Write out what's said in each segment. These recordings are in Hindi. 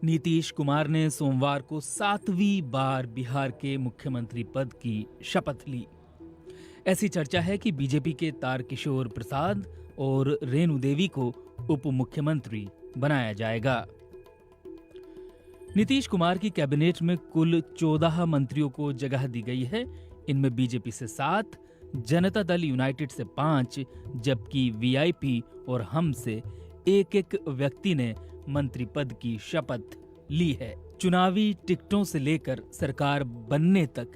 नीतीश कुमार ने सोमवार को 7वीं बार बिहार के मुख्यमंत्री पद की शपथ ली। ऐसी चर्चा है कि बीजेपी के तारकिशोर प्रसाद और रेणु देवी को उप मुख्यमंत्री बनाया जाएगा। नीतीश कुमार की कैबिनेट में कुल 14 मंत्रियों को जगह दी गई है। इनमें बीजेपी से 7, जनता दल यूनाइटेड से 5, जबकि वीआईपी और हम से एक व्यक्ति ने मंत्री पद की शपथ ली है। चुनावी टिकटों से लेकर सरकार बनने तक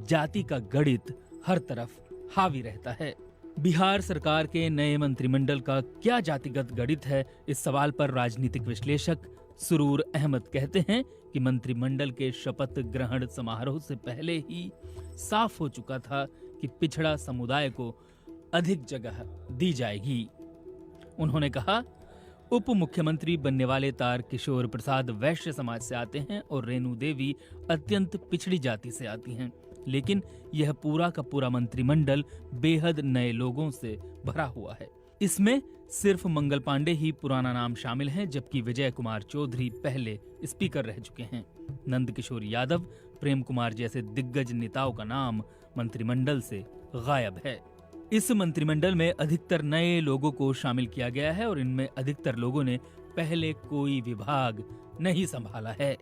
जाति का गणित हर तरफ हावी रहता है। बिहार सरकार के नए मंत्रिमंडल का क्या जातिगत गणित है, इस सवाल पर राजनीतिक विश्लेषक सुरूर अहमद कहते हैं कि मंत्रिमंडल के शपथ ग्रहण समारोह से पहले ही साफ हो चुका था कि पिछड़ा समुदाय को अधिक जगह दी जाएगी। उन्होंने कहा, उप मुख्यमंत्री बनने वाले तारकिशोर प्रसाद वैश्य समाज से आते हैं और रेणु देवी अत्यंत पिछड़ी जाति से आती हैं, लेकिन यह पूरा का पूरा मंत्रिमंडल बेहद नए लोगों से भरा हुआ है। इसमें सिर्फ मंगल पांडे ही पुराना नाम शामिल है, जबकि विजय कुमार चौधरी पहले स्पीकर रह चुके हैं। नंद किशोर यादव, प्रेम कुमार जैसे दिग्गज नेताओं का नाम मंत्रिमंडल से गायब है। इस मंत्रिमंडल में अधिकतर नए लोगों को शामिल किया गया है और इनमें अधिकतर लोगों ने पहले कोई विभाग नहीं संभाला है।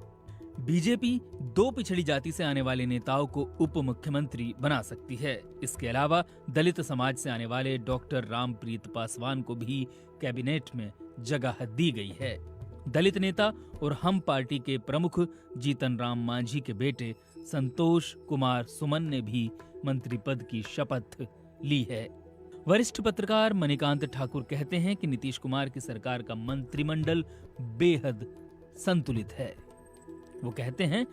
बीजेपी 2 पिछड़ी जाति से आने वाले नेताओं को उप मुख्यमंत्री बना सकती है। इसके अलावा दलित समाज से आने वाले डॉक्टर रामप्रीत पासवान को भी कैबिनेट में जगह दी गई है। दलित नेता और हम पार्टी के प्रमुख जीतन राम मांझी के बेटे संतोष कुमार सुमन ने भी मंत्री पद की शपथ ली है। वरिष्ठ पत्रकार मणिकांत ठाकुर कहते हैं कि नीतीश कुमार की सरकार का मंत्रिमंडल बेहद संतुलित है। वो कहते हैं,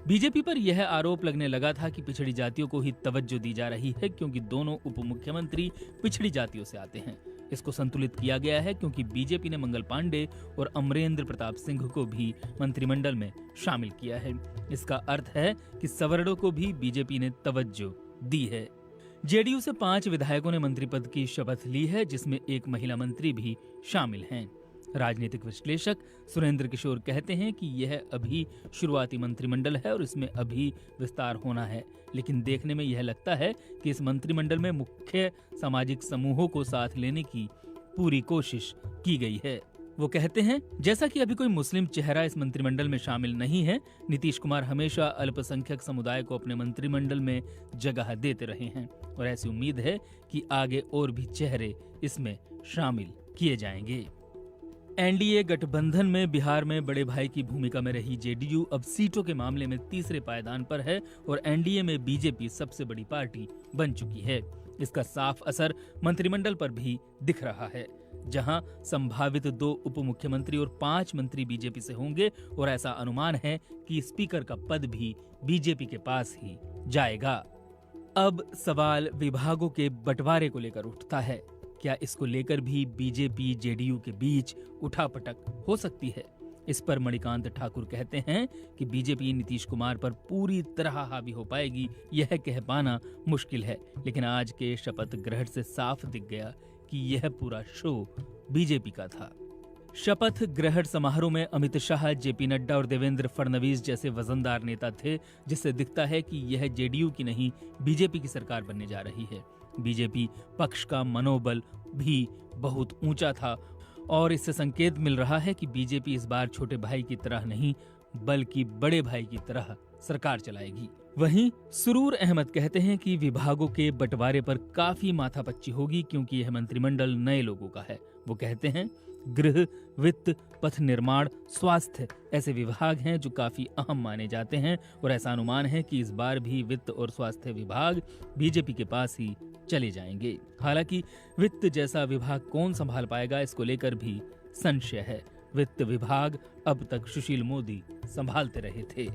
बीजेपी पर यह आरोप लगने लगा था कि पिछड़ी जातियों को ही तवज्जो दी जा रही है क्योंकि दोनों उप मुख्यमंत्री पिछड़ी जातियों से आते हैं। इसको संतुलित किया गया है क्योंकि बीजेपी ने मंगल पांडे और अमरेंद्र प्रताप सिंह को भी मंत्रिमंडल में शामिल किया है। इसका अर्थ है कि सवर्णों को भी बीजेपी ने तवज्जो दी है। जेडीयू से 5 विधायकों ने मंत्री पद की शपथ ली है, जिसमें एक महिला मंत्री भी शामिल हैं। राजनीतिक विश्लेषक सुरेंद्र किशोर कहते हैं कि यह अभी शुरुआती मंत्रिमंडल है और इसमें अभी विस्तार होना है, लेकिन देखने में यह लगता है कि इस मंत्रिमंडल में मुख्य सामाजिक समूहों को साथ लेने की पूरी कोशिश की गई है। वो कहते हैं, जैसा कि अभी कोई मुस्लिम चेहरा इस मंत्रिमंडल में शामिल नहीं है, नीतीश कुमार हमेशा अल्पसंख्यक समुदाय को अपने मंत्रिमंडल में जगह देते रहे हैं और ऐसी उम्मीद है कि आगे और भी चेहरे इसमें शामिल किए जाएंगे। एनडीए गठबंधन में बिहार में बड़े भाई की भूमिका में रही जेडीयू अब सीटों के मामले में तीसरे पायदान पर है और एनडीए में बीजेपी सबसे बड़ी पार्टी बन चुकी है। इसका साफ असर मंत्रिमंडल पर भी दिख रहा है, जहां संभावित 2 उप मुख्यमंत्री और 5 मंत्री बीजेपी से होंगे और ऐसा अनुमान है कि स्पीकर का पद भी बीजेपी के पास ही जाएगा। अब सवाल विभागों के बंटवारे को लेकर उठता है। क्या इसको लेकर भी बीजेपी जेडीयू के बीच उठापटक हो सकती है? इस पर मणिकांत ठाकुर कहते हैं कि बीजेपी नीतीश कुमार पर पूरी तरह हावी हो पाएगी यह कह पाना मुश्किल है, लेकिन आज के शपथ ग्रहण से साफ दिख गया कि यह पूरा शो बीजेपी का था। शपथ ग्रहण समारोह में अमित शाह, जेपी नड्डा और देवेंद्र फडणवीस जैसे वजनदार नेता थे, जिससे दिखता है कि यह जेडीयू की नहीं बीजेपी की सरकार बनने जा रही है। बीजेपी पक्ष का मनोबल भी बहुत ऊंचा था और इससे संकेत मिल रहा है कि बीजेपी इस बार छोटे भाई की तरह नहीं बल्कि बड़े भाई की तरह सरकार चलाएगी। वहीं सुरूर अहमद कहते हैं कि विभागों के बंटवारे पर काफी माथापच्ची होगी क्योंकि यह मंत्रिमंडल नए लोगों का है। वो कहते हैं, गृह, वित्त, पथ निर्माण, स्वास्थ्य ऐसे विभाग हैं जो काफी अहम माने जाते हैं और ऐसा अनुमान है कि इस बार भी वित्त और स्वास्थ्य विभाग बीजेपी के पास ही चले जाएंगे। हालांकि वित्त जैसा विभाग कौन संभाल पाएगा, इसको लेकर भी संशय है। वित्त विभाग अब तक सुशील मोदी संभालते रहे थे।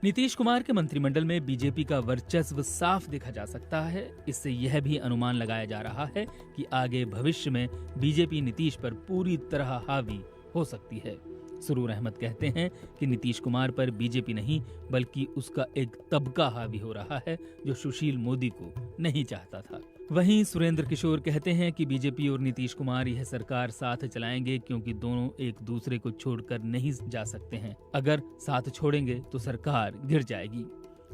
नीतीश कुमार के मंत्रिमंडल में बीजेपी का वर्चस्व साफ देखा जा सकता है। इससे यह भी अनुमान लगाया जा रहा है कि आगे भविष्य में बीजेपी नीतीश पर पूरी तरह हावी हो सकती है। सुरूर अहमद कहते हैं कि नीतीश कुमार पर बीजेपी नहीं बल्कि उसका एक तबका हावी हो रहा है जो सुशील मोदी को नहीं चाहता था। वहीं सुरेंद्र किशोर कहते हैं कि बीजेपी और नीतीश कुमार यह सरकार साथ चलाएंगे क्योंकि दोनों एक दूसरे को छोड़कर नहीं जा सकते हैं। अगर साथ छोड़ेंगे तो सरकार गिर जाएगी।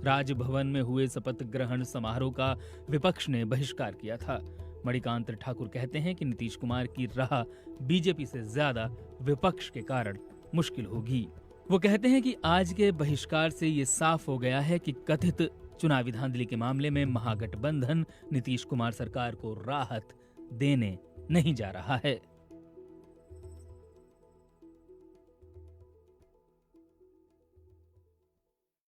राजभवन में हुए शपथ ग्रहण समारोह का विपक्ष ने बहिष्कार किया था। मणिकांत ठाकुर कहते हैं कि नीतीश कुमार की राह बीजेपी से ज्यादा विपक्ष के कारण मुश्किल होगी। वो कहते हैं कि आज के बहिष्कार से ये साफ हो गया है कि कथित चुनावी धांधली के मामले में महागठबंधन नीतीश कुमार सरकार को राहत देने नहीं जा रहा है।